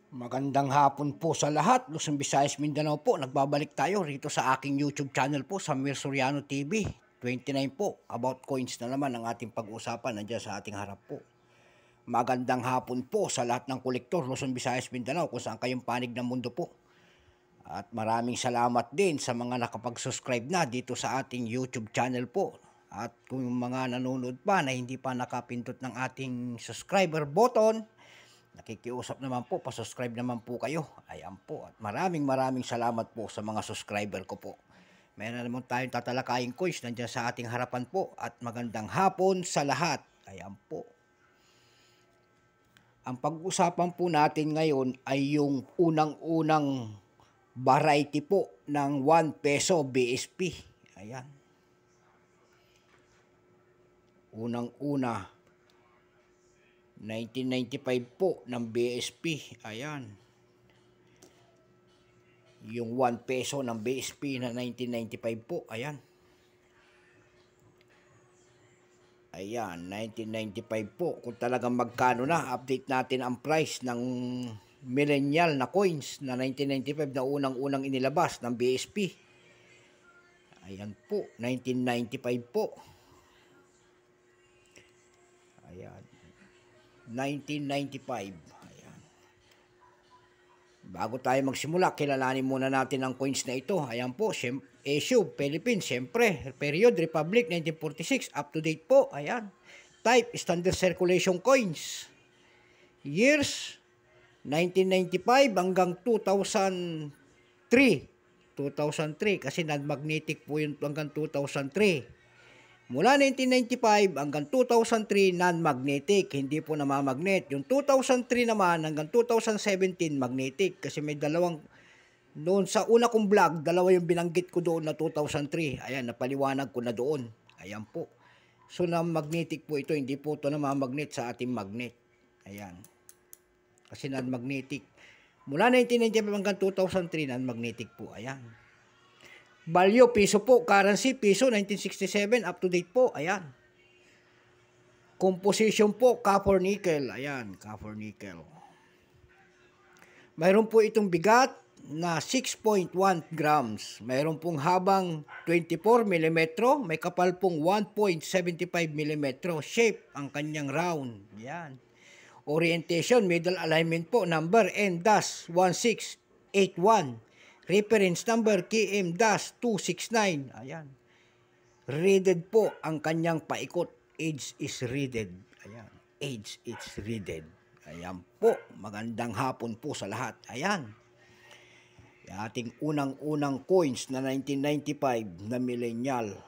Magandang hapon po sa lahat, Luzon, Visayas, Mindanao po. Nagbabalik tayo rito sa aking YouTube channel po, Samir Soriano TV. 29 po, about coins na naman ang ating pag-uusapan nandiyan sa ating harap po. Magandang hapon po sa lahat ng kolektor, Luzon, Visayas, Mindanao, kung saan kayong panig ng mundo po. At maraming salamat din sa mga nakapag-subscribe na dito sa ating YouTube channel po. At kung yung mga nanonood pa na hindi pa nakapindot ng ating subscriber button, nakikiusap naman po, pasubscribe naman po kayo. Ayan po. At maraming salamat po sa mga subscriber ko po. Meron naman tayong tatalakaying coins nandiyan sa ating harapan po. At magandang hapon sa lahat. Ayan po. Ang pag-usapan po natin ngayon ay yung unang-unang variety po ng 1 peso BSP. Ayan. Unang-una, 1995 po ng BSP. Ayan. Yung 1 peso ng BSP na 1995 po. Ayan. Ayan, 1995 po. Kung talagang magkano na, update natin ang price ng millennial na coins na 1995 na unang-unang inilabas ng BSP. Ayan po, 1995 po. Ayan. 1995. Ayan. Bago tayo magsimula, kilalanin muna natin ang coins na ito. Ayan po, issue, Philippines, siyempre. Period, Republic, 1946. Up to date po. Ayan. Type, standard circulation coins. Years, 1995 hanggang 2003. 2003 kasi non-magnetic po yun hanggang 2003. Mula 1995 hanggang 2003, non-magnetic, hindi po namamagnet. Yung 2003 naman hanggang 2017, magnetic. Kasi may dalawang, noon sa una kong vlog, dalawa yung binanggit ko doon na 2003. Ayan, napaliwanag ko na doon. Ayan po. So, non-magnetic po ito, hindi po ito namamagnet sa ating magnet. Ayan. Kasi non-magnetic. Mula 1995 hanggang 2003, non-magnetic po. Ayan. Value, piso po. Currency, piso, 1967. Up to date po. Ayan. Composition po, copper nickel. Ayan, copper nickel. Mayroon po itong bigat na 6.1 grams. Mayroon pong habang 24 mm. May kapal pong 1.75 mm. Shape, ang kanyang round. Ayan. Orientation, middle alignment po, number N-1681. Reference number KM-269. Ayan. Readed po ang kanyang paikot. Age is readed. Ayan. Age is readed. Ayan po. Magandang hapon po sa lahat. Ayan. Yung ating unang-unang coins na 1995 na millennial.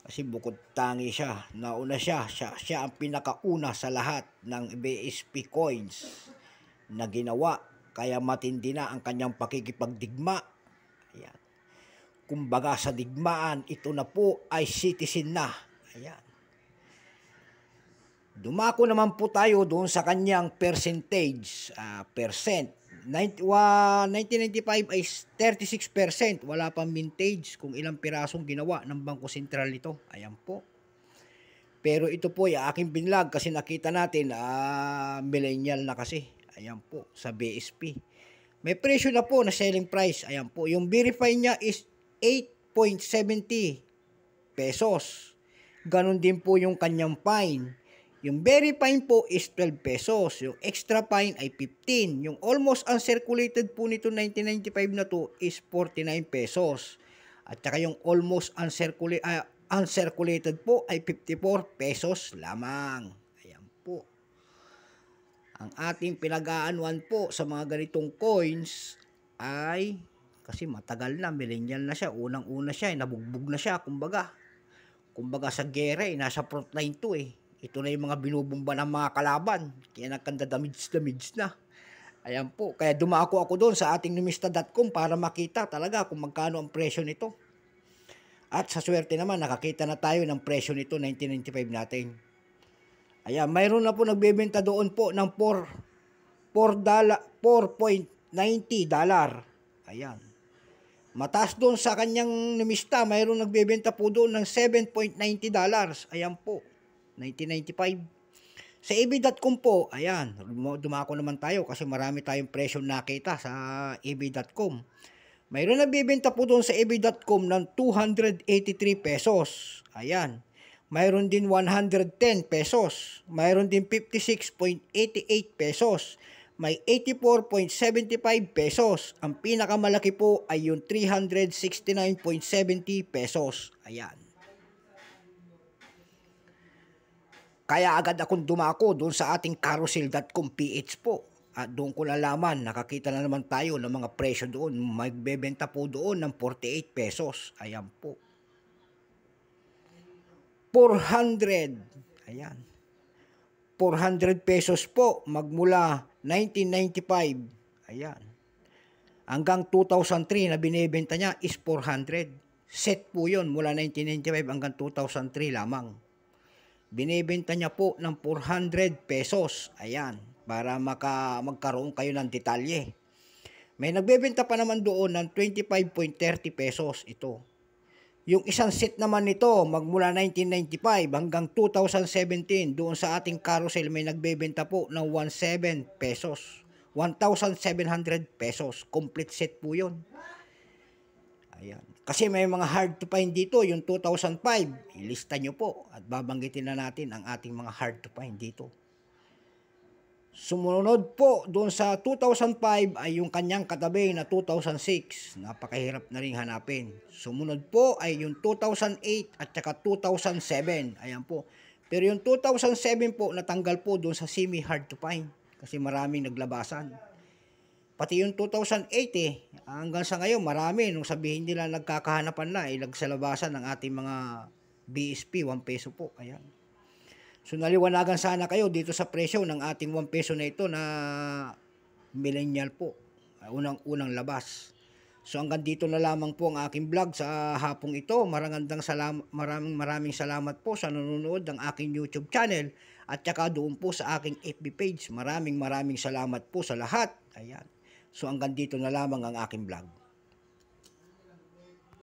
Kasi bukod tangi siya, nauna siya ang pinakauna sa lahat ng BSP coins na ginawa. Kaya matindi na ang kanyang pakikipagdigma. Ayan. Kumbaga sa digmaan, ito na po ay citizen na. Ayan. Dumako naman po tayo doon sa kanyang percentage, percent. 1995 ay 36%. Wala pang mintage kung ilang pirasong ginawa ng Bangko Sentral nito. Ayan po. Pero ito po yung aking binlog kasi nakita natin millennial na kasi. Ayan po sa BSP. May presyo na po na selling price. Ayan po. Yung verify niya is 8.70 pesos. Ganon din po yung kanyang fine. Yung very fine po is 12 pesos. Yung extra fine ay 15. Yung almost uncirculated po nito 1995 na to is 49 pesos. At saka yung almost uncirculated po ay 54 pesos lamang. Ayan po. Ang ating pinag-aanuan po sa mga ganitong coins ay, kasi matagal na, millennial na siya. Unang-una siya, nabugbog na siya, kumbaga. Kumbaga sa gera, nasa frontline to eh. Ito na yung mga binubumba ng mga kalaban. Kaya nagkanda-damage na. Ayan po. Kaya dumako ako doon sa ating numista.com para makita talaga kung magkano ang presyo nito. At sa swerte naman, nakakita na tayo ng presyo nito, 1995 natin. Ayan, mayroon na po nagbebenta doon po ng $4.90. Ayan. Mataas doon sa kanyang numista, mayroon nagbebenta po doon ng $7.90. Ayan po. 1995. Sa eBay.com po, ayan, dumako naman tayo kasi marami tayong presyo nakita sa eBay.com. Mayroon nagbebenta po doon sa eBay.com ng 283 pesos. Ayan. Mayroon din 110 pesos. Mayroon din 56.88 pesos. May 84.75 pesos. Ang pinakamalaki po ay yung 369.70 pesos. Ayan. Kaya agad akong dumako doon sa ating carousel.com PH po. At doon ko nalaman, nakakita na naman tayo ng mga presyo doon. Magbebenta po doon ng 48 pesos. Ayan po. 400. Ayan. 400 pesos po magmula 1995. Ayan. Hanggang 2003 na binebenta niya is 400. Set po yun mula 1995 hanggang 2003 lamang. Binebenta niya po ng 400 pesos. Ayan, para magkaroon kayo ng detalye. May nagbebenta pa naman doon ng 25.30 pesos ito. Yung isang set naman nito, magmula 1995 hanggang 2017, doon sa ating carousel may nagbebenta po ng 17 pesos. 1,700 pesos. Complete set po yun. Ayan. Kasi may mga hard to find dito, yung 2005, ilista nyo po at babanggitin na natin ang ating mga hard to find dito. Sumunod po doon sa 2005 ay yung kanyang katabi na 2006. Napakahirap na rin hanapin. Sumunod po ay yung 2008 at saka 2007. Ayan po. Pero yung 2007 po natanggal po doon sa semi hard to find kasi maraming naglabasan. Pati yung 2008 hanggang sa ngayon marami nung sabihin nila nagkakahanapan na nagsalabasan ng ating mga BSP 1 peso po. Ayan. So naliwanagan sana kayo dito sa presyo ng ating 1 peso na ito na millennial po. Unang labas. So hanggang dito na lamang po ang aking vlog sa hapong ito. Maraming salamat po sa nanonood ng aking YouTube channel at saka doon po sa aking FB page. Maraming salamat po sa lahat. Ayan. So hanggang dito na lamang ang aking vlog.